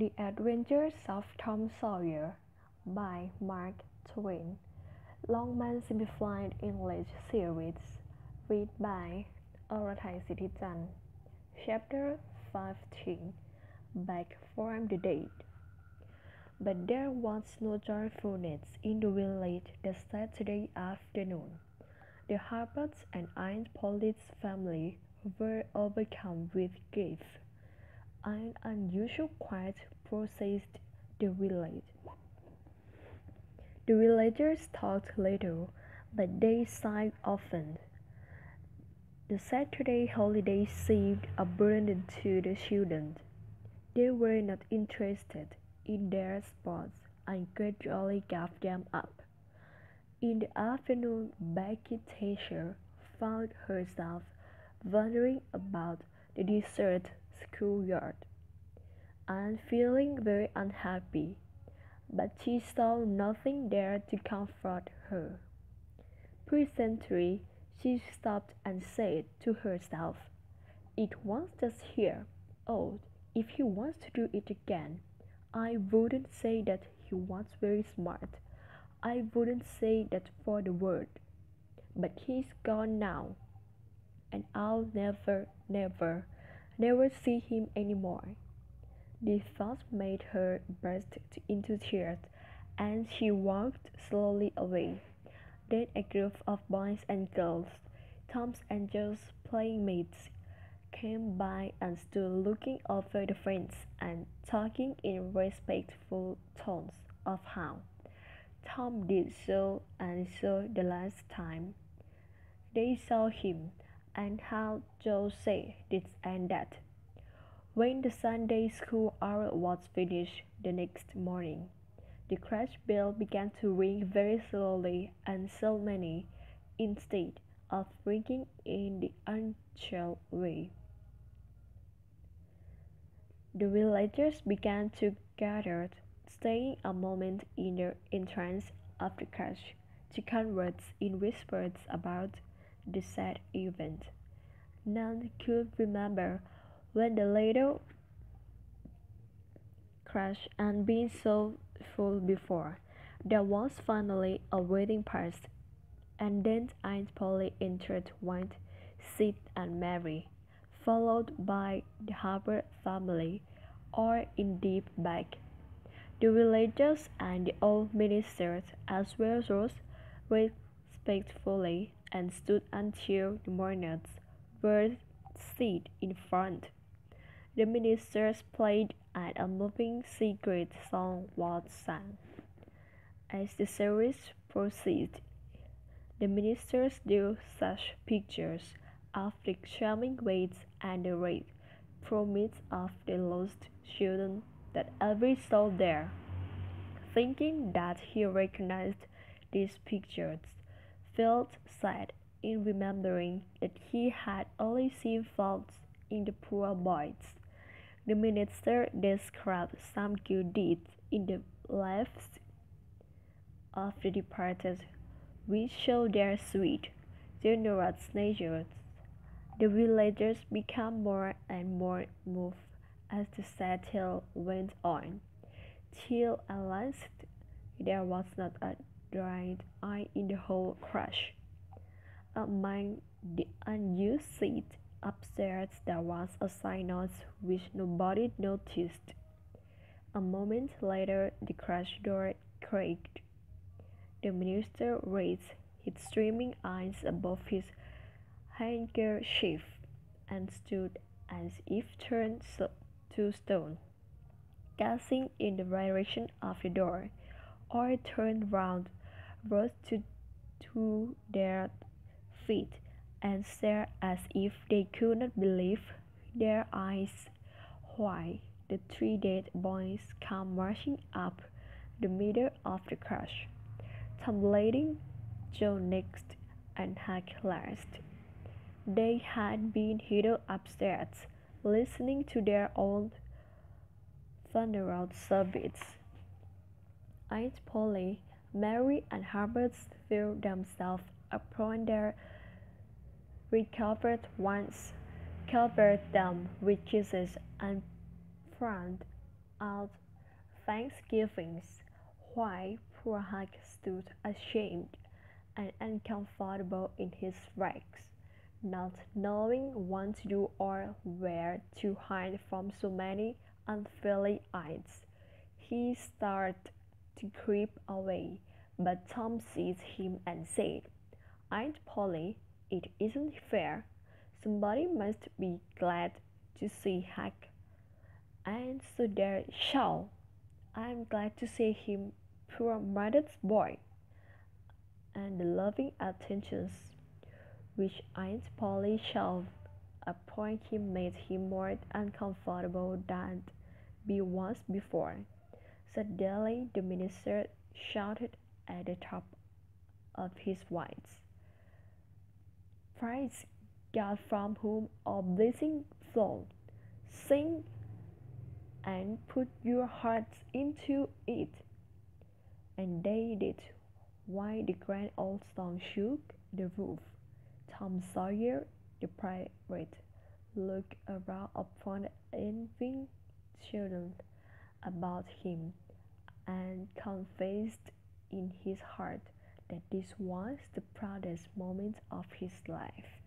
The Adventures of Tom Sawyer by Mark Twain. Longman Simplified English Series. Read by Orathai Sitthichan. Chapter 15. Back from the Dead. But there was no joyfulness in the village that Saturday afternoon. The Harper's and Aunt Polly's family were overcome with grief. An unusual quiet possessed the village. The villagers talked little, but they sighed often. The Saturday holiday seemed a burden to the children. They were not interested in their sports and gradually gave them up. In the afternoon, Becky Thatcher found herself wandering about the deserted schoolyard and feeling very unhappy, but she saw nothing there to comfort her. Presently, she stopped and said to herself, "It was just here. Oh, if he wants to do it again, I wouldn't say that he was very smart. I wouldn't say that for the world. But he's gone now, and I'll never see him any more." This thought made her burst into tears, and she walked slowly away. Then a group of boys and girls, Tom's and Joe's playmates, came by and stood looking over the fence and talking in respectful tones of how Tom did so and so the last time they saw him, and how Joe said this and that. When the Sunday school hour was finished the next morning, the crash bell began to ring very slowly and solemnly instead of ringing in the usual way. The villagers began to gather, staying a moment in the entrance of the crash to converse in whispers about the sad event. None could remember when the little crashed and been so full before. There was finally a wedding party, and then Aunt Polly entered with Sid and Mary, followed by the Harper family, all in deep back. The villagers and the old ministers as well rose respectfully and stood until the mourners were seated in front. The ministers played and a moving secret song was sung. As the service proceeded, the ministers drew such pictures of the charming ways and the great promise of the lost children that every soul there, thinking that he recognized these pictures, felt sad in remembering that he had only seen faults in the poor boys. The minister described some good deeds in the lives of the departed, which showed their sweet, generous natures. The villagers became more and more moved as the sad tale went on, till at last there was not a dry eye in the whole crush. Among the unused seats upstairs there was a sign-note which nobody noticed. A moment later the crash door creaked. The minister raised his streaming eyes above his handkerchief and stood as if turned to stone, gazing in the direction of the door, or turned round, rose to their feet, and stared as if they could not believe their eyes. Why, the three dead boys come marching up the middle of the crash, Tom leading, Joe next, and Huck last. They had been hidden upstairs, listening to their own funeral service. Aunt Polly, Mary, and Herbert threw themselves upon their recovered ones, covered them with kisses, and frowned at Thanksgivings, while poor Huck stood ashamed and uncomfortable in his rags, not knowing what to do or where to hide from so many unfriendly eyes. He started to creep away, but Tom seized him and said, "Aunt Polly, it isn't fair. Somebody must be glad to see Huck, and so there shall. I'm glad to see him, poor mother's boy." And the loving attentions which Aunt Polly showered upon him made him more uncomfortable than he was before. Suddenly the minister shouted at the top of his voice, "Praise God from whom all blessings flow. Sing and put your hearts into it." And they did, while the grand old song shook the roof. Tom Sawyer, the pirate, looked around upon the envying children about him, and confessed in his heart that this was the proudest moment of his life.